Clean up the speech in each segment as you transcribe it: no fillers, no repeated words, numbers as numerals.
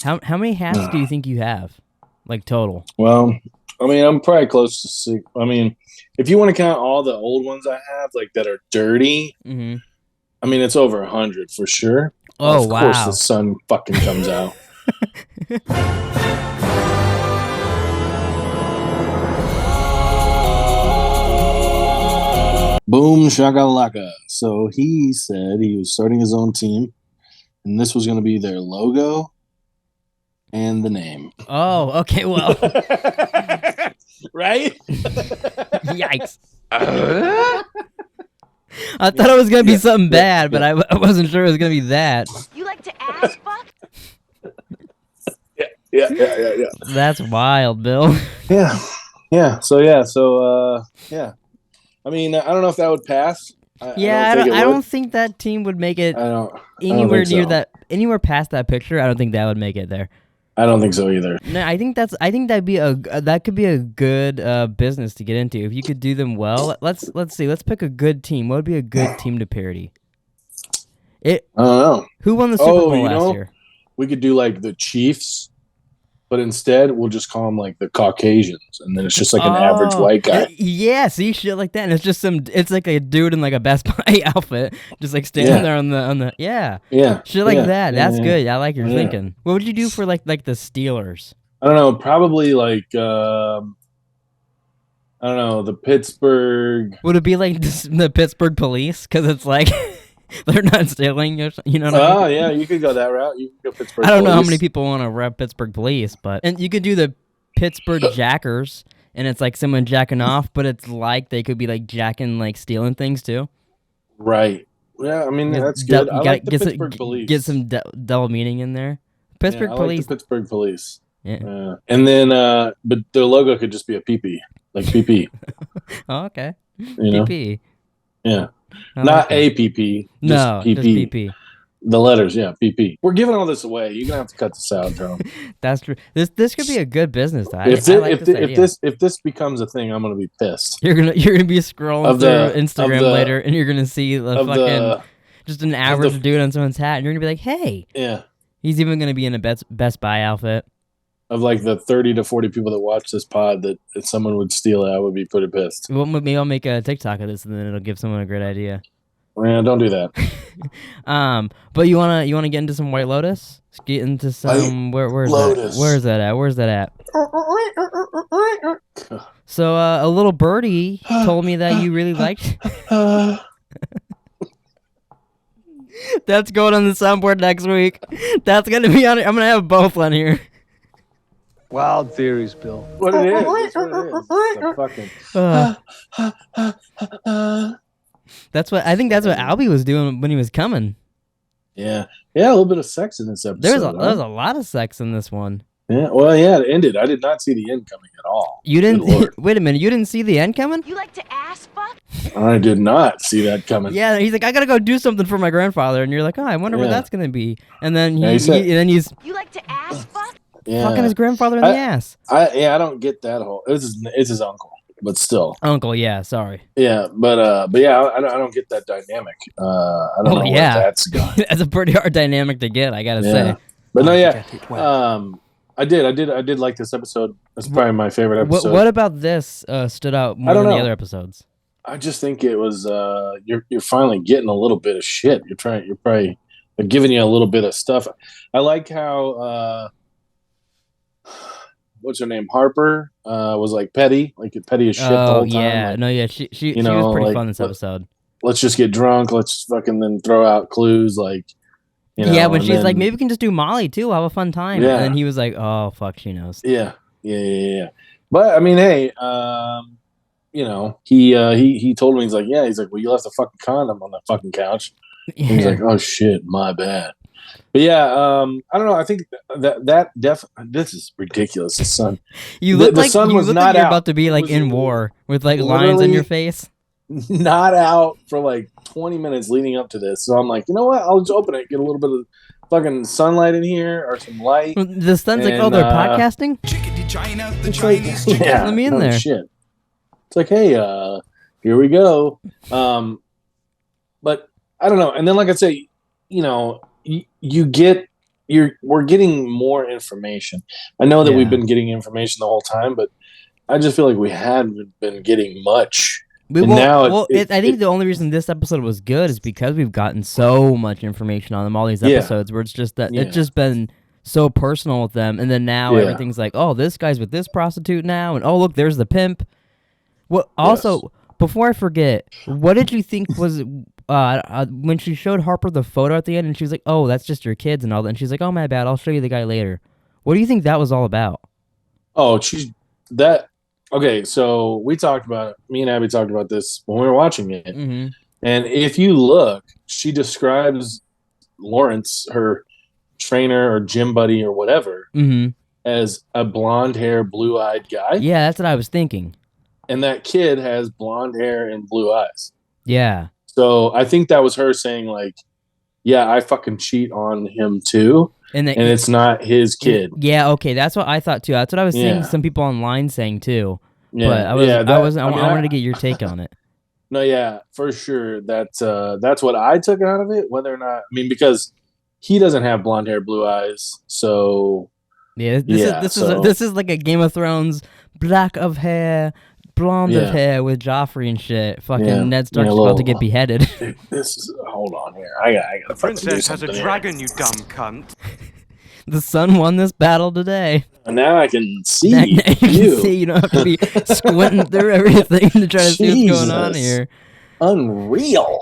How many hats do you think you have, like total? Well, I mean, I'm probably close to 6. I mean, if you want to count all the old ones I have, like that are dirty, Mm-hmm. I mean, it's over 100 for sure. Oh, Of course, the wow. sun fucking comes out. Boom shakalaka. So he said he was starting his own team, and this was going to be their logo and the name. Oh, okay. Well, right? yikes. I thought it was gonna be something bad, but I wasn't sure it was gonna be that. You like to ass fuck? Yeah. That's wild, Bill. Yeah. So yeah. I mean, I don't know if that would pass. I don't think that team would make it anywhere near that, anywhere past that picture. I don't think that would make it there. I don't think so either. No, I think that could be a good business to get into if you could do them well. Let's see. Let's pick a good team. What would be a good team to parody? I don't know. Who won the Super Bowl last year? We could do like the Chiefs, but instead we'll just call them like the Caucasians, and then it's just like an average white guy. Yeah, see, shit like that, and it's just it's like a dude in like a Best Buy outfit, just like standing there on the shit like that. That's good. I like your thinking. What would you do for like the Steelers? I don't know. Probably like I don't know, the Pittsburgh. Would it be like the Pittsburgh Police? Because it's like. They're not stealing, you know what I mean? Yeah, you could go that route. You could go Pittsburgh I don't know how Police. many people want to rep Pittsburgh Police, and you could do the Pittsburgh Jackers, and it's like someone jacking off, but it's like they could be like jacking, like stealing things too. Right. Yeah, I mean, that's good. I like the Pittsburgh Police. Get some double meaning in there. Pittsburgh Police. Like the Pittsburgh Police. Yeah. And then, but their logo could just be a PP, like PP. Oh, okay. PP. Yeah. Not APP. No, PP. just PP. The letters, yeah, PP. We're giving all this away. You're gonna have to cut this out, Jerome. That's true. This could be a good business. If this becomes a thing, I'm gonna be pissed. You're gonna be scrolling through Instagram later, and you're gonna see just an average dude on someone's hat, and you're gonna be like, hey, yeah. He's even gonna be in a Best Buy outfit. Of like the 30 to 40 people that watch this pod, that if someone would steal it, I would be pretty pissed. Well, maybe I'll make a TikTok of this, and then it'll give someone a great idea. Yeah, don't do that. But you wanna get into some White Lotus? Let's get into some where's Lotus. that? Where's that at? Where's that at? So a little birdie told me that you really liked. That's going on the soundboard next week. That's gonna be on it. I'm gonna have both on here. Wild theories, Bill. What it is. That's what it is. That's what Albie was doing when he was coming. Yeah, a little bit of sex in this episode. There was a lot of sex in this one. Yeah, well, yeah, it ended. I did not see the end coming at all. You didn't? Wait a minute, you didn't see the end coming? You like to ass fuck? I did not see that coming. Yeah, he's like, I gotta go do something for my grandfather, and you're like, oh, I wonder where that's gonna be. And then he's You like to ass fuck? Yeah. Fucking his grandfather in the ass. I don't get that whole. It's his uncle, but still. Uncle, yeah, sorry. Yeah, but yeah, I don't get that dynamic. I don't know where that's going. That's a pretty hard dynamic to get, I gotta say. But no, yeah, I did like this episode. It's probably my favorite episode. What about this stood out more than the other episodes? I just think it was you're finally getting a little bit of shit. They're giving you a little bit of stuff. I like how what's her name? Harper was like petty as shit the whole time. Yeah, like, no, yeah, she was pretty fun this episode. Let's just get drunk. Let's fucking then throw out clues, like. Yeah, when she's like, maybe we can just do Molly too. I'll have a fun time. Yeah. And then he was like, oh fuck, she knows. Yeah. But I mean, hey, he told me, he's like, well, you left the fucking condom on the fucking couch. Yeah. He's like, oh shit, my bad. But yeah, I don't know. I think this is ridiculous. The sun. The sun was not you're about to be like in war with like lines on your face. Not out for like 20 minutes leading up to this. So I'm like, you know what? I'll just open it, get a little bit of fucking sunlight in here or some light. The sun's like, oh, they're podcasting? Yeah, let me in there. Shit. It's like, hey, here we go. But I don't know. And then, like I say, you get we're getting more information. I know that we've been getting information the whole time, but I just feel like we haven't been getting much. I think the only reason this episode was good is because we've gotten so much information on them, all these episodes, where it's just that it's just been so personal with them, and then now everything's like, oh, this guy's with this prostitute now, and oh, look, there's the pimp. Well, also, before I forget, what did you think was when she showed Harper the photo at the end, and she was like, oh, that's just your kids and all that, and she's like, oh, my bad, I'll show you the guy later. What do you think that was all about? Oh, okay, so me and Abby talked about this when we were watching it. Mm-hmm. And if you look, she describes Lawrence, her trainer or gym buddy or whatever, as a blonde hair, blue-eyed guy. Yeah, that's what I was thinking. And that kid has blonde hair and blue eyes. Yeah. So I think that was her saying, like, yeah, I fucking cheat on him too. And it's not his kid. Yeah, okay, that's what I thought too. That's what I was seeing some people online saying too. Yeah, but I wanted to get your take on it. No, yeah, for sure. That's what I took out of it. Whether or not, because he doesn't have blonde hair, blue eyes. So this is like a Game of Thrones black of hair, blonde of hair with Joffrey and shit. Fucking Ned Stark's about to get beheaded. Hold on here. I gotta. The princess has a dragon, you dumb cunt. The sun won this battle today. Now I can see now you can see. You don't have to be squinting through everything to try to see what's going on here. Unreal.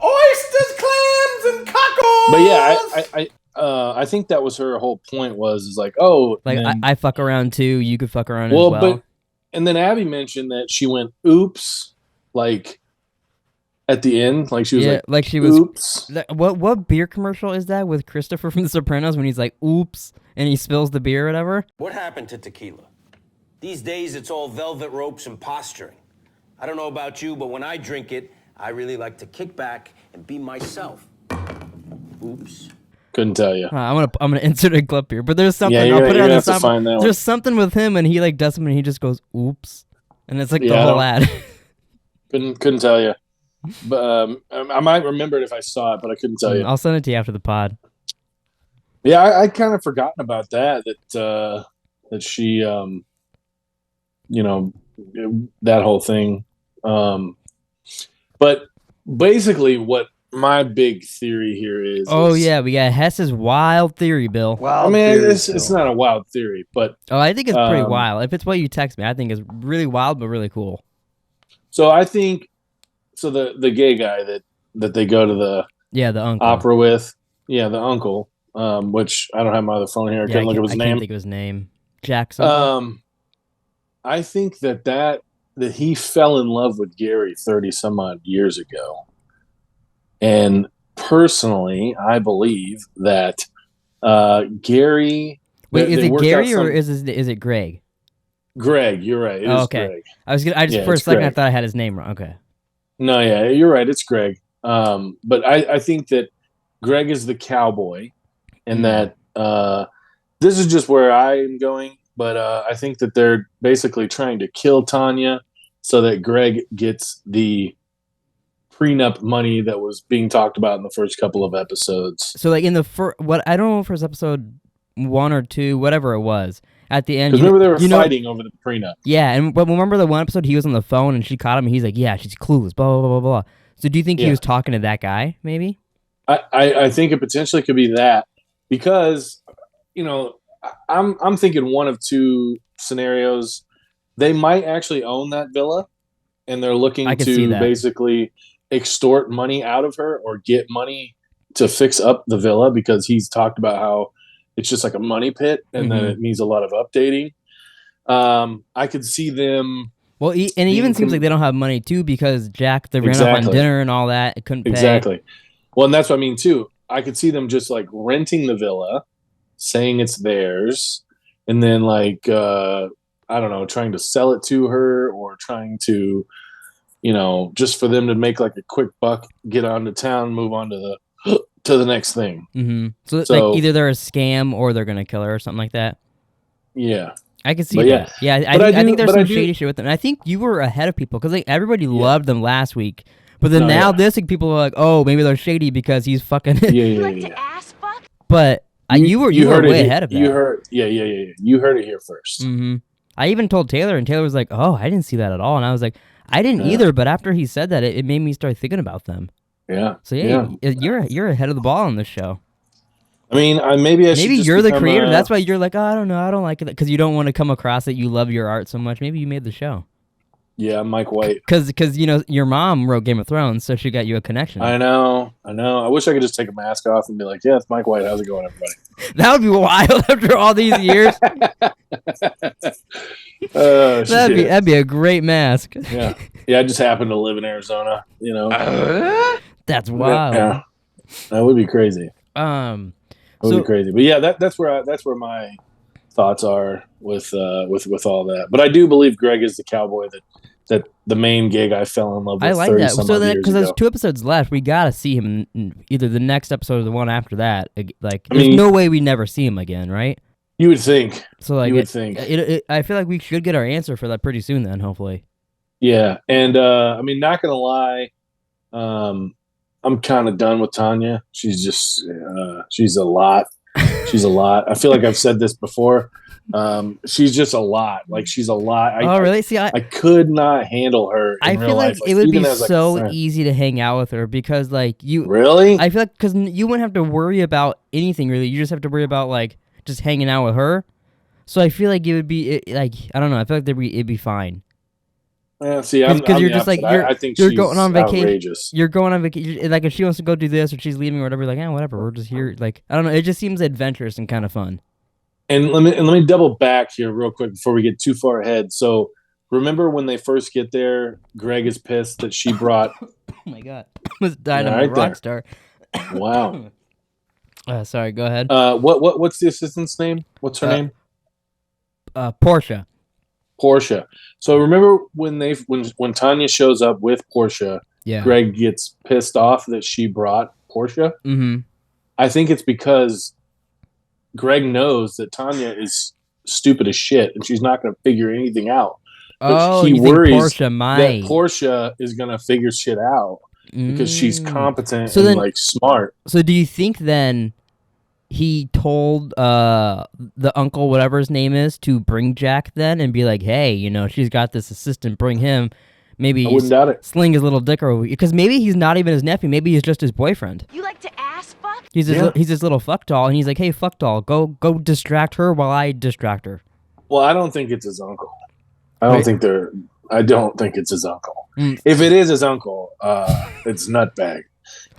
Oysters, clams, and cockles. But yeah, I think that was her whole point. Was like, oh, like I fuck around too. You could fuck around as well. And then Abby mentioned that she went, oops, like at the end, like she was like she was, oops. What beer commercial is that with Christopher from The Sopranos when he's like, oops, and he spills the beer or whatever? What happened to tequila? These days, it's all velvet ropes and posturing. I don't know about you, but when I drink it, I really like to kick back and be myself. Oops. Couldn't tell you. I'm gonna insert a clip here, but there's something. Yeah, I'll put it on the side. There's something with him, and he like does something, and he just goes, "Oops," and it's like the whole ad. couldn't tell you, but I might remember it if I saw it, but I couldn't tell you. I'll send it to you after the pod. Yeah, I kind of forgotten about that she, that whole thing. But basically, what my big theory here is. Oh yeah, we got Hess's wild theory, Bill. Wild it's not a wild theory, but I think it's pretty wild. If it's what you text me, I think it's really wild, but really cool. So I think, the gay guy that they go to the uncle opera with, the uncle, which I don't have my other phone here. I can't look at his name. I can't think of his name. Jackson. I think that he fell in love with Gary 30 some odd years ago. And personally, I believe that Gary. Wait, is it Gary or is it Greg? Greg, you're right. It is okay. Greg. I just for a second I thought I had his name wrong. Okay. No, yeah, you're right. It's Greg. But I think that Greg is the cowboy, and that this is just where I'm going. But I think that they're basically trying to kill Tanya so that Greg gets the prenup money that was being talked about in the first couple of episodes. So like in the I don't know if it was episode 1 or 2, whatever it was. At the end, because remember they were fighting over the prenup. Yeah, but remember the one episode he was on the phone and she caught him and he's like, "Yeah, she's clueless." Blah blah blah blah blah. So do you think he was talking to that guy? Maybe. I think it potentially could be that, because I'm thinking one of two scenarios. They might actually own that villa, and they're looking to basically extort money out of her or get money to fix up the villa, because he's talked about how it's just like a money pit and then it needs a lot of updating. I could see them. Well, and it even seems like they don't have money too, because Jack, they ran off on dinner and all that. It couldn't pay. Exactly. Well, and that's what I mean too. I could see them just like renting the villa, saying it's theirs, and then like, I don't know, trying to sell it to her, or trying to, just for them to make like a quick buck, get onto town, move on to the next thing. Mm-hmm. So like either they're a scam or they're gonna kill her or something like that. Yeah, I can see that. Yeah, I think there's some shady shit with them. And I think you were ahead of people, because like everybody loved them last week, but then now this week people are like, oh, maybe they're shady because he's fucking. You like to ass fuck? But You were way ahead of that. You heard, yeah. You heard it here first. Mm-hmm. I even told Taylor, and Taylor was like, "Oh, I didn't see that at all." And I was like, "I didn't either." But after he said that, it made me start thinking about them. Yeah. So you're ahead of the ball on this show. I mean, maybe you're the creator. That's why you're like, oh, I don't know, I don't like it, because you don't want to come across that you love your art so much. Maybe you made the show. Yeah, Mike White. Because your mom wrote Game of Thrones, so she got you a connection. I know. I wish I could just take a mask off and be like, yeah, it's Mike White. How's it going, everybody? That would be wild after all these years. That'd be a great mask. Yeah. I just happen to live in Arizona. That's wild. Yeah, that would be crazy. It would be crazy. But yeah, that's where my thoughts are with all that. But I do believe Greg is the cowboy that the main gig I fell in love with. I like that. So because there's 2 episodes left, we gotta see him in either the next episode or the one after that. Like, there's no way we never see him again, right? You would think. So like, you would think. I feel like we should get our answer for that pretty soon. Then hopefully. Yeah, and I mean, not gonna lie, I'm kind of done with Tanya. She's just she's a lot. She's a lot. I feel like I've said this before. She's just a lot. Like, she's a lot. Really? See, I could not handle her. I feel like it would be so easy to hang out with her because, like, you. Really? I feel like because you wouldn't have to worry about anything really. You just have to worry about like just hanging out with her. So I feel like it would be like, I don't know. I feel like it'd be fine. Yeah, see, because you're just like I think you're going on vacation. Outrageous. You're going on vacation. Like, if she wants to go do this or she's leaving or whatever, you're like, whatever. We're just here. Like, I don't know. It just seems adventurous and kind of fun. And let me double back here real quick before we get too far ahead. So, remember when they first get there, Greg is pissed that she brought. Oh my God! Almost died on a rock star. Wow. Sorry. Go ahead. What's the assistant's name? What's her name? Portia. Portia. So remember when Tanya shows up with Portia, Greg gets pissed off that she brought Portia? Mm-hmm. I think it's because Greg knows that Tanya is stupid as shit and she's not going to figure anything out. But he worries that Portia is going to figure shit out because she's competent and like smart. So do you think then he told the uncle, whatever his name is, to bring Jack then and be like, hey, she's got this assistant, bring him. Maybe I wouldn't doubt it. Sling his little dick over, because maybe he's not even his nephew. Maybe he's just his boyfriend. You like to ass fuck? He's his little fuck doll, and he's like, hey, fuck doll, go distract her while I distract her. Well, I don't think it's his uncle. I don't think it's his uncle. If it is his uncle, it's nutbag.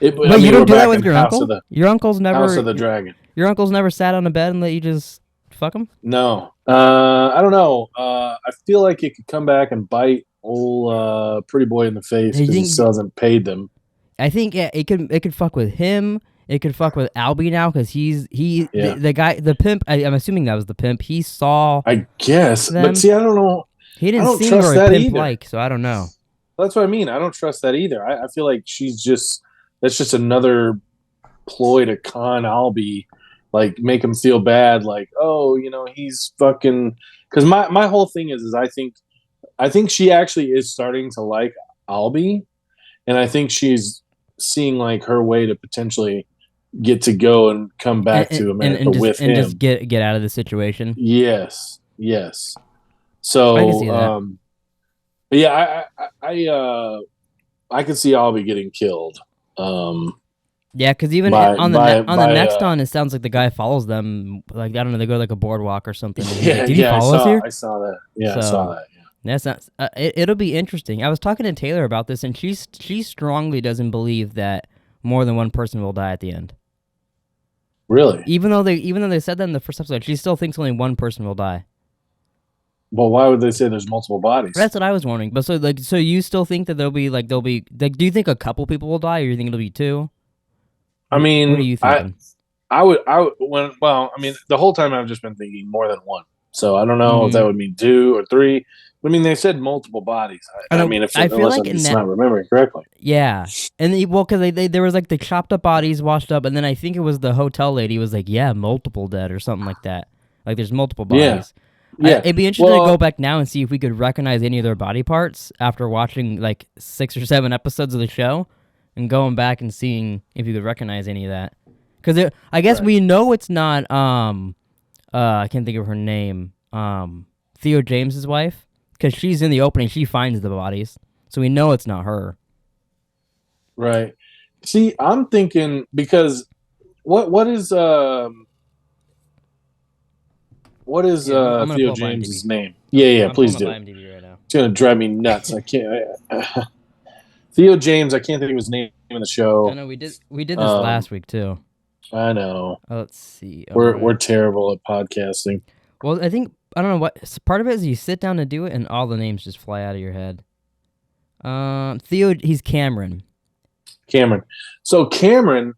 But you don't do that with your uncle? Your uncle's never House of the Dragon. Your uncle's never sat on a bed and let you just fuck him? No. I don't know. I feel like it could come back and bite old pretty boy in the face because he still hasn't paid them. I think it could fuck with him. It could fuck with Albie now because the guy, the pimp. I'm assuming that was the pimp. He saw. I guess, them. But see, I don't know. He didn't seem very pimp-like, so I don't know. That's what I mean. I don't trust that either. I feel like that's just another ploy to con Albie, like make him feel bad, like, oh, he's fucking. Because my whole thing is I think she actually is starting to like Albie, and I think she's seeing like her way to potentially get to go and come back to America with him and just get out of the situation. Yes. So I can see that. But yeah, I can see Albie getting killed. Yeah, because even on the next one, it sounds like the guy follows them. Like, I don't know, they go like a boardwalk or something. Yeah, did he follow us here? I saw that. Yeah, I saw that. Yeah. That's not. It'll be interesting. I was talking to Taylor about this, and she strongly doesn't believe that more than one person will die at the end. Really? Even though they said that in the first episode, she still thinks only one person will die. Well, why would they say there's multiple bodies? That's what I was wondering. But so you still think that there'll be do you think a couple people will die, or you think it'll be 2? I mean, what are you thinking? I would the whole time I've just been thinking more than 1. So I don't know if that would mean 2 or 3. I mean, they said multiple bodies. I mean, if I'm not remembering correctly. Yeah, and because there was like the chopped up bodies washed up, and then I think it was the hotel lady was like, yeah, multiple dead or something like that. Like, there's multiple bodies. Yeah, it'd be interesting to go back now and see if we could recognize any of their body parts after watching like 6 or 7 episodes of the show, and going back and seeing if you could recognize any of that. Because I guess we know it's not. I can't think of her name. Theo James's wife, because she's in the opening. She finds the bodies, so we know it's not her. Right. See, I'm thinking because what is Theo James's name? Yeah, I'm please pulling do. up IMDb right now. It's gonna drive me nuts. I can't. Theo James. I can't think of his name in the show. I know we did this last week too. I know. Let's see. We're terrible at podcasting. Well, I don't know what part of it is. You sit down to do it, and all the names just fly out of your head. Theo, he's Cameron. So Cameron,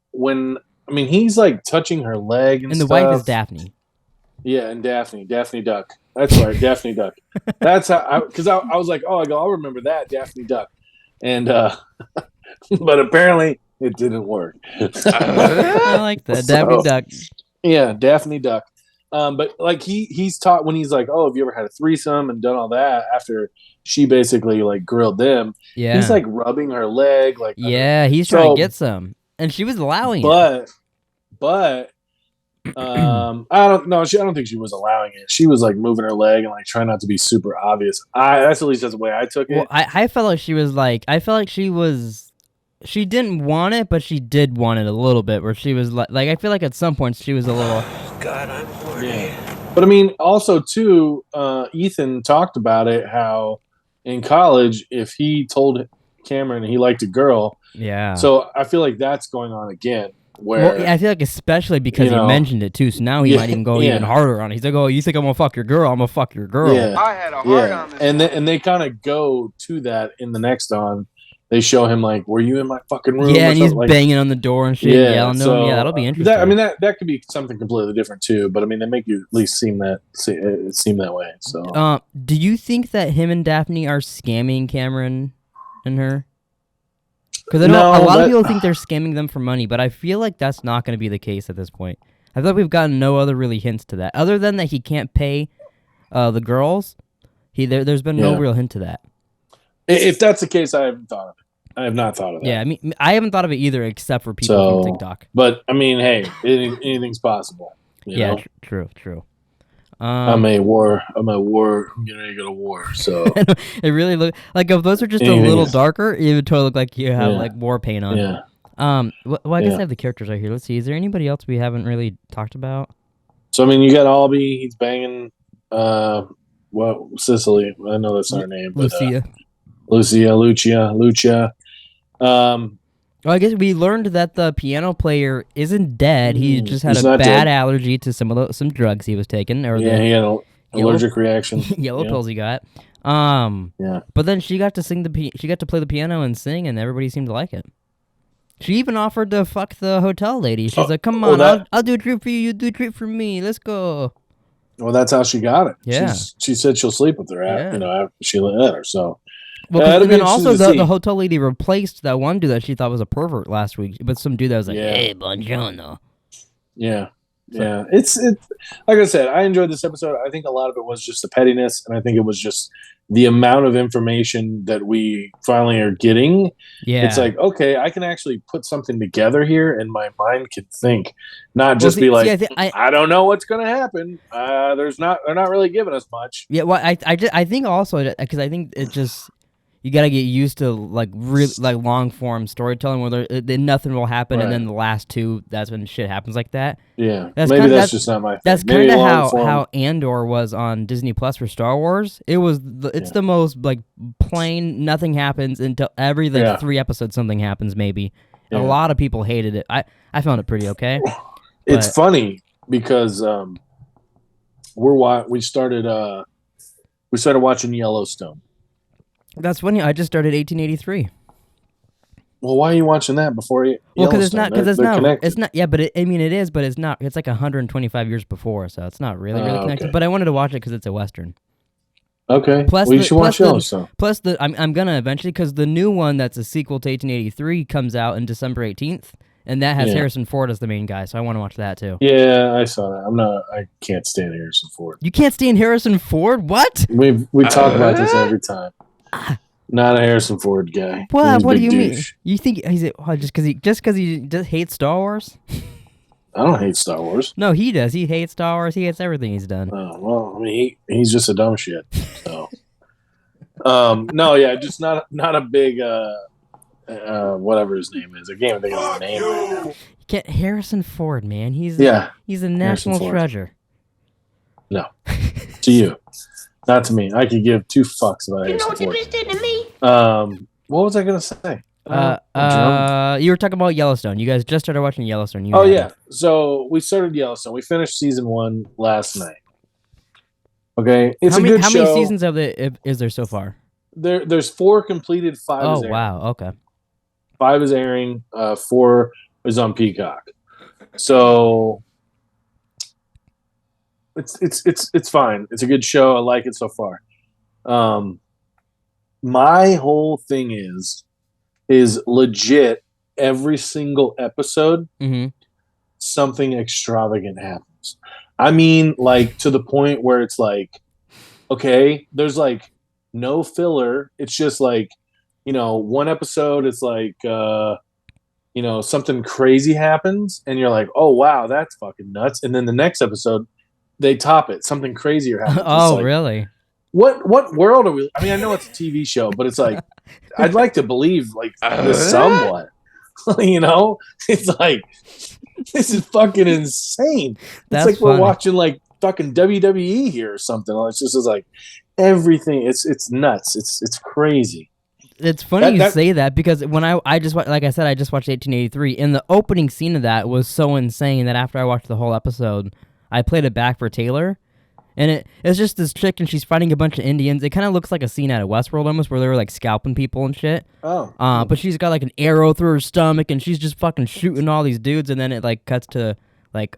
he's like touching her leg and the stuff. wife is Daphne. Yeah, and Daphne Duck. That's right, Daphne Duck. That's how because I was like, I'll remember that Daphne Duck, and but apparently it didn't work. I like that Daphne Duck. Yeah, Daphne Duck. But like he's taught when he's like, oh, have you ever had a threesome and done all that after she basically like grilled them? Yeah, he's like rubbing her leg, like he's trying to get some, and she was allowing it. But I don't know. I don't think she was allowing it. She was like moving her leg and like trying not to be super obvious. That's at least that's the way I took it. Well, I felt like she was like, she didn't want it, but she did want it a little bit. Where she was like I feel like at some points she was a little. God, I'm horny. Yeah. But I mean, also too, Ethan talked about it. How in college, if he told Cameron he liked a girl, yeah. So I feel like that's going on again. Where I feel like especially because he mentioned it too, so now he might even go even harder on it. He's like, "Oh, you think I'm gonna fuck your girl? I'm gonna fuck your girl." Yeah. I had a heart on this. And they kind of go to that in the next on. They show him like, "Were you in my fucking room?" Yeah, and he's banging on the door and shit, yelling to him. Yeah, that'll be interesting. That could be something completely different too. But I mean, they make you at least seem that way. So, do you think that him and Daphne are scamming Cameron and her? Because I know a lot of people think they're scamming them for money, but I feel like that's not going to be the case at this point. I feel like we've gotten no other really hints to that, other than that he can't pay the girls. There's been no real hint to that. If that's the case, I haven't thought of it. I have not thought of that. Yeah, I mean, I haven't thought of it either, except for people from TikTok. But I mean, hey, anything's possible. You know? True. I'm getting ready to go to war. So it really look like if those are just a little darker, it would totally look like you have like war paint on. Yeah. Well, I guess I have the characters right here. Let's see. Is there anybody else we haven't really talked about? So I mean, you got Albie. He's banging. Sicily. I know that's not her name. But, Lucia. Well, I guess we learned that the piano player isn't dead. He just had a bad dead. allergy to some drugs he was taking, or he had an allergic reaction. Yellow pills he got. But then she got to she got to play the piano and sing, and everybody seemed to like it. She even offered to fuck the hotel lady. She's like, "Come on, I'll do a trip for you. You do a trip for me. Let's go." Well, that's how she got it. Yeah, she said she'll sleep with her after she let her. So. Well, and then also the hotel lady replaced that one dude that she thought was a pervert last week, but some dude that was like, "Hey, buongiorno." Yeah. It's like I said, I enjoyed this episode. I think a lot of it was just the pettiness, and I think it was just the amount of information that we finally are getting. Yeah, it's like, okay, I can actually put something together here, and my mind can think, not just be like, I don't know what's going to happen. They're not really giving us much. Yeah, well, I think also because I think it just. You gotta get used to like long form storytelling where nothing will happen, and then the last two, that's when shit happens like that. Yeah, that's just not my thing. That's kind of how Andor was on Disney Plus for Star Wars. It's the most like plain, nothing happens until every 3 episodes something happens maybe. Yeah. A lot of people hated it. I found it pretty okay. It's funny because we started watching Yellowstone. That's funny. I just started 1883. Well, why are you watching that before you? Well, because it's not. Yeah, but it is, but it's not. It's like 125 years before, so it's not really connected. But I wanted to watch it because it's a western. Okay. You should watch Yellowstone. Plus, I'm gonna eventually because the new one that's a sequel to 1883 comes out in December 18th, and that has Harrison Ford as the main guy. So I want to watch that too. Yeah, I saw that. I can't stand Harrison Ford. You can't stand Harrison Ford? What? We talk about this every time. Not a Harrison Ford guy. What do you mean? You think he's just because he hates Star Wars? I don't hate Star Wars. No, he does. He hates Star Wars. He hates everything he's done. Well, I mean, he's just a dumb shit. So, no, yeah, just not a big whatever his name is. I can't even think of his name right now. Get Harrison Ford, man. He's a national treasure. No, to you, not to me. I could give two fucks about Harrison Ford. You know what you did to me? What was I gonna say? You were talking about Yellowstone. You guys just started watching Yellowstone. So we started Yellowstone. We finished season 1 last night. Okay, it's how a good show. How many seasons is there so far? There's 4 completed. 5. Oh is airing. wow, okay. 5 is airing. 4 is on Peacock. So it's fine. It's a good show. I like it so far. My whole thing is legit every single episode something extravagant happens. I mean, like, to the point where it's like, okay, there's like no filler. It's just like, one episode it's like something crazy happens and you're like, oh wow, that's fucking nuts. And then the next episode they top it, something crazier happens. Oh, like, really? What world are we? I mean, I know it's a TV show, but it's like, I'd like to believe like this somewhat. It's like, this is fucking insane. That's it's like funny. We're watching like fucking WWE here or something. It's just like everything. It's nuts. It's crazy. It's funny you say that because when I just like I said, I just watched 1883, and the opening scene of that was so insane that after I watched the whole episode, I played it back for Taylor. And it's just this chick, and she's fighting a bunch of Indians. It kind of looks like a scene out of Westworld almost, where they were like scalping people and shit. Oh. But she's got like an arrow through her stomach, and she's just fucking shooting all these dudes. And then it like cuts to like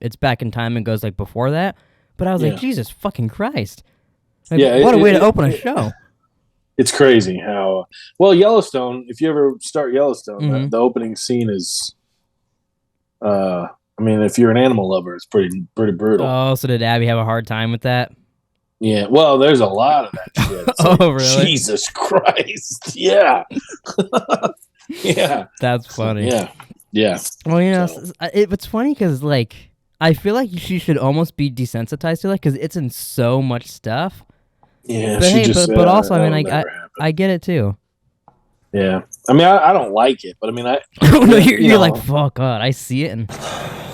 it's back in time and goes like before that. But I was like, Jesus fucking Christ! Like, what a way to open a show. It's crazy how Yellowstone. If you ever start Yellowstone, the opening scene is. I mean, if you're an animal lover, it's pretty brutal. Oh, so did Abby have a hard time with that? Yeah, well, there's a lot of that shit. Oh, really? Jesus Christ. Yeah. Yeah. That's funny. Yeah. Well, it's funny because, like, I feel like she should almost be desensitized to it because it's in so much stuff. Yeah, but also, I mean, I get it, too. Yeah. I mean, I don't like it, but I mean, no, you're like, fuck God, I see it, and...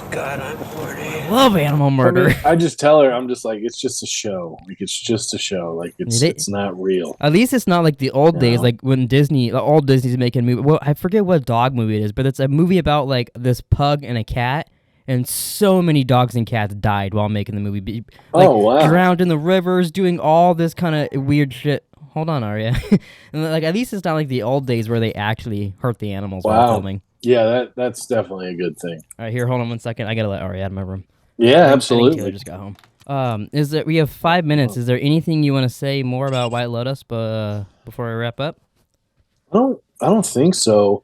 God, I'm horny. Love animal murder. I just tell her, I'm just like, it's just a show. Like, it's just a show. Like, it's not real. At least it's not like the old days, like when all Disney's making a movie. Well, I forget what dog movie it is, but it's a movie about like this pug and a cat, and so many dogs and cats died while making the movie. Like, oh, wow. Drowned in the rivers, doing all this kind of weird shit. Hold on, Arya. And like, at least it's not like the old days where they actually hurt the animals while filming. Yeah, that's definitely a good thing. All right, here, hold on 1 second. I gotta let Arya out of my room. Yeah, absolutely. I think Taylor just got home. We have 5 minutes. Is there anything you want to say more about White Lotus, before I wrap up? I don't think so.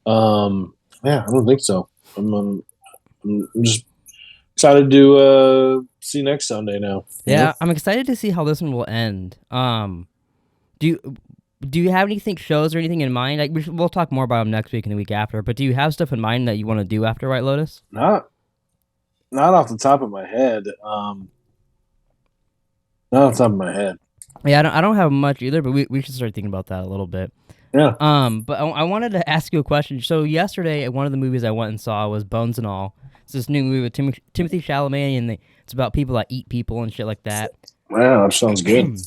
I don't think so. I'm just excited to see next Sunday now. Yeah, I'm excited to see how this one will end. Do you have anything, shows or anything in mind? Like we'll talk more about them next week and the week after. But do you have stuff in mind that you want to do after White Lotus? Not off the top of my head. Not off the top of my head. Yeah, I don't have much either. But we should start thinking about that a little bit. Yeah. But I wanted to ask you a question. So yesterday, one of the movies I went and saw was Bones and All. It's this new movie with Timothy Chalamet, and it's about people that eat people and shit like that. Wow, that sounds good.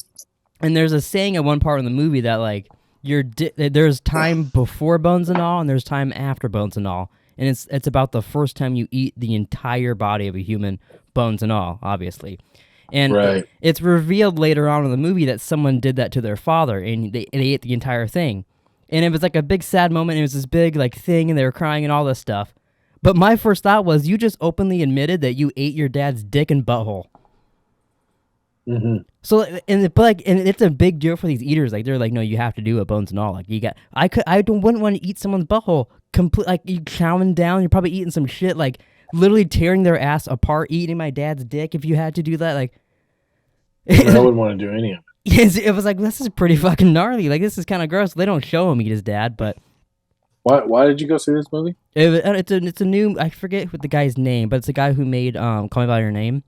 And there's a saying at one part in the movie that like there's time before Bones and All, and there's time after Bones and All, and it's about the first time you eat the entire body of a human, bones and all, obviously. And it's revealed later on in the movie that someone did that to their father, and they ate the entire thing. And it was like a big sad moment. It was this big like thing, and they were crying and all this stuff. But my first thought was, you just openly admitted that you ate your dad's dick and butthole. Mm-hmm. So, and it's a big deal for these eaters. Like they're like, no, you have to do it, Bones and All. Like I wouldn't want to eat someone's butthole. Like you chowing down, you're probably eating some shit. Like literally tearing their ass apart, eating my dad's dick. If you had to do that, like I wouldn't want to do any of it. It was like, this is pretty fucking gnarly. Like this is kind of gross. They don't show him eat his dad, but Why did you go see this movie? It's a new. I forget what the guy's name, but it's the guy who made Call Me by Your Name.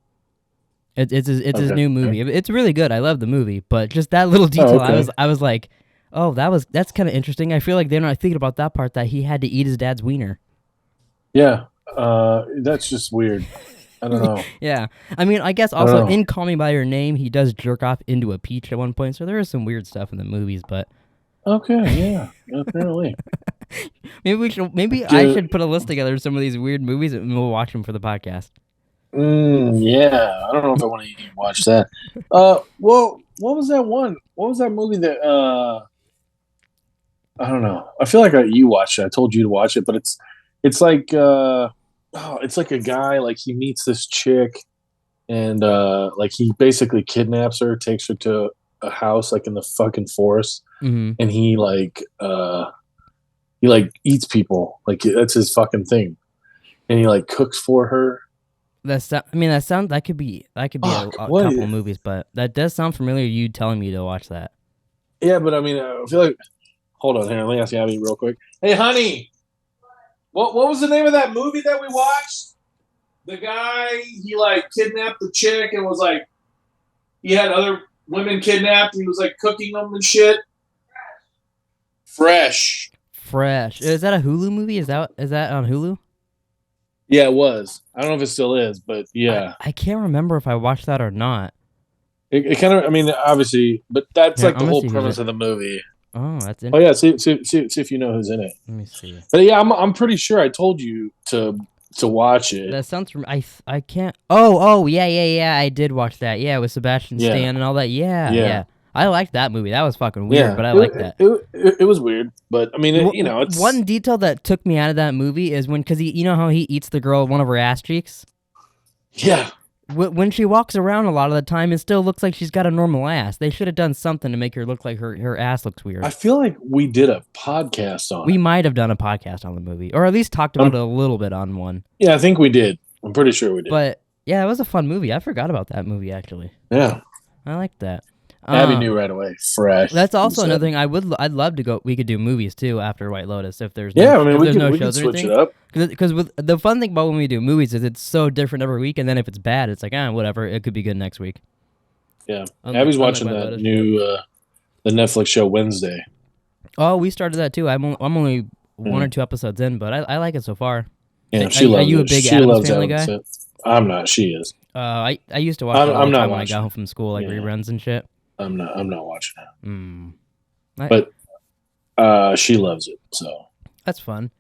It's his new movie. It's really good. I love the movie, but just that little detail, I was like, oh, that's kind of interesting. I feel like they're not thinking about that part, that he had to eat his dad's wiener. Yeah, that's just weird. I don't know. Yeah, I mean, I guess also in Call Me by Your Name, he does jerk off into a peach at one point, so there is some weird stuff in the movies, but. Okay, yeah, apparently. Maybe I should put a list together of some of these weird movies and we'll watch them for the podcast. Yeah, I don't know if I want to even watch that. Well, what was that one? What was that movie that? I don't know. I feel like you watched it. I told you to watch it, but it's like it's like a guy, like he meets this chick, and like he basically kidnaps her, takes her to a house like in the fucking forest, and he eats people, like that's his fucking thing, and he like cooks for her. That could be a couple of movies, but that does sound familiar. You telling me to watch that? Yeah, but I mean, I feel like. Hold on here. Let me ask Abby real quick. Hey, honey, what was the name of that movie that we watched? The guy, he like kidnapped the chick and was like, he had other women kidnapped. And he was like cooking them and shit. Fresh. Is that a Hulu movie? Is that on Hulu? Yeah, it was. I don't know if it still is, but yeah. I can't remember if I watched that or not. It kind of, I mean, obviously, but that's like the whole premise of the movie. Oh, that's interesting. Oh yeah, see if you know who's in it. Let me see. But yeah, I'm pretty sure I told you to watch it. That sounds I can't. Oh yeah. I did watch that. Yeah, with Sebastian Stan and all that. Yeah. I liked that movie. That was fucking weird, but I liked that. It was weird, but I mean, it's one detail that took me out of that movie is because you know how he eats the girl one of her ass cheeks. Yeah. When she walks around a lot of the time, it still looks like she's got a normal ass. They should have done something to make her look like her ass looks weird. I feel like we did a podcast on it. We might have done a podcast on the movie, or at least talked about it a little bit on one. Yeah, I think we did. I'm pretty sure we did. But yeah, it was a fun movie. I forgot about that movie, actually. Yeah. I liked that. Abby knew right away. Fresh. That's also another thing. I'd love to go. We could do movies too after White Lotus if there's we shows could or switch anything. it up. Because with the fun thing about when we do movies is it's so different every week, and then if it's bad, it's like whatever. It could be good next week. Yeah, Abby's watching that new the Netflix show Wednesday. Oh, we started that too. I'm only one or two episodes in, but I like it so far. Yeah, she loves it. Are you a big Addams Family guy? I'm not. She is. I used to watch it all the time when I got home from school, like reruns and shit. I'm not watching it. But she loves it, so that's fun.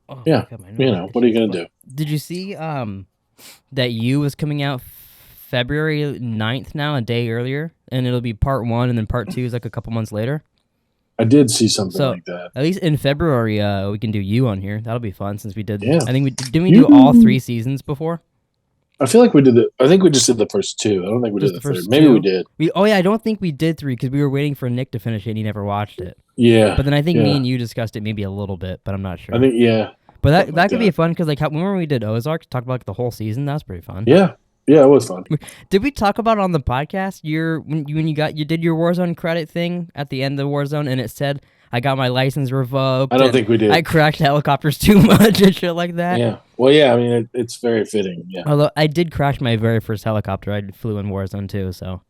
Oh, yeah, what are you gonna do? Did you see that You was coming out February 9th now, a day earlier, and it'll be part 1 and then part 2 is like a couple months later? I did see something like that. At least in February, we can do You on here. That'll be fun since we did. Yeah. I think didn't we do all 3 seasons before? I feel like we did I think we just did the first 2. I don't think we did the third. Maybe we did. I don't think we did 3 because we were waiting for Nick to finish it and he never watched it. Yeah. But then I think me and you discussed it maybe a little bit, but I'm not sure. I think, yeah. But that could be fun because when we did Ozark, talk about like, the whole season, that was pretty fun. Yeah. Yeah, it was fun. Did we talk about it on the podcast when you did your Warzone credit thing at the end of Warzone and it said, I got my license revoked. I don't think we did. I crashed helicopters too much and shit like that. Yeah. Well, yeah, I mean, it's very fitting. Yeah. Although I did crash my very first helicopter. I flew in Warzone too, so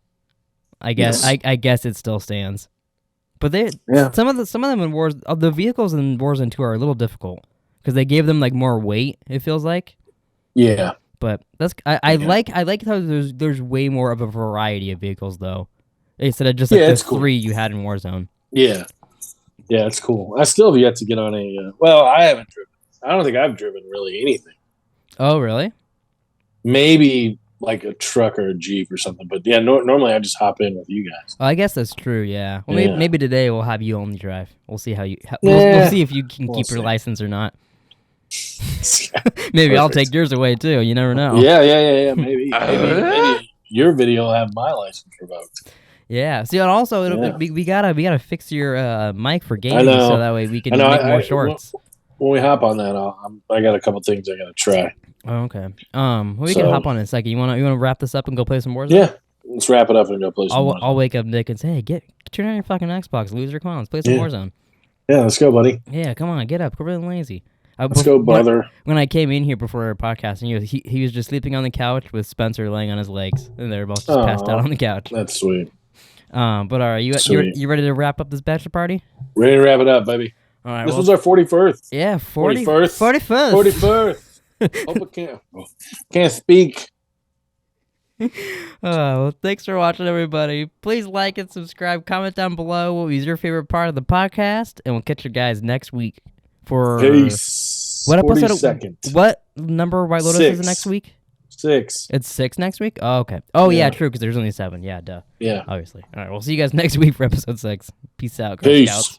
I guess I guess it still stands. But some of them in Warzone, the vehicles in Warzone 2 are a little difficult because they gave them like more weight. It feels like. Yeah. But I like how there's way more of a variety of vehicles though, instead of just like the 3 you had in Warzone. Yeah. Yeah, it's cool. I still have yet to get on a. Well, I haven't driven. I don't think I've driven really anything. Oh, really? Maybe like a truck or a Jeep or something. But yeah, normally I just hop in with you guys. I guess that's true. Yeah. Well, maybe today we'll have you only drive. We'll see how you. We'll see if you can keep your license or not. Maybe I'll take yours away too. You never know. Yeah. Maybe your video will have my license revoked. Yeah. See, and also we gotta fix your mic for gaming, so that way we can make more shorts. When we hop on that, I got a couple things I gotta try. Oh, okay. We can hop on in a second. You wanna wrap this up and go play some Warzone? Yeah. Let's wrap it up and go play some Warzone. I'll wake up Nick and say, hey, turn on your fucking Xbox, loser. Come on, let's play some Warzone. Yeah, let's go, buddy. Yeah, come on, get up. We're really lazy. Let's go, brother. When I came in here before our podcast, and he was just sleeping on the couch with Spencer laying on his legs, and they were both just passed out on the couch. That's sweet. But all right, you ready to wrap up this bachelor party? Ready to wrap it up, baby. All right, this was our 41st. Yeah, 41st. 41st. 41st. Hope I can't speak. Well, thanks for watching, everybody. Please like and subscribe. Comment down below what was your favorite part of the podcast, and we'll catch you guys next week for Peace. What episode? 42nd. What number White Lotus is it next week? 6. It's 6 next week? Oh, okay. Oh, yeah, true, because there's only 7. Yeah, duh. Yeah. Obviously. All right, we'll see you guys next week for episode 6. Peace out, Girl Peace. Scouts.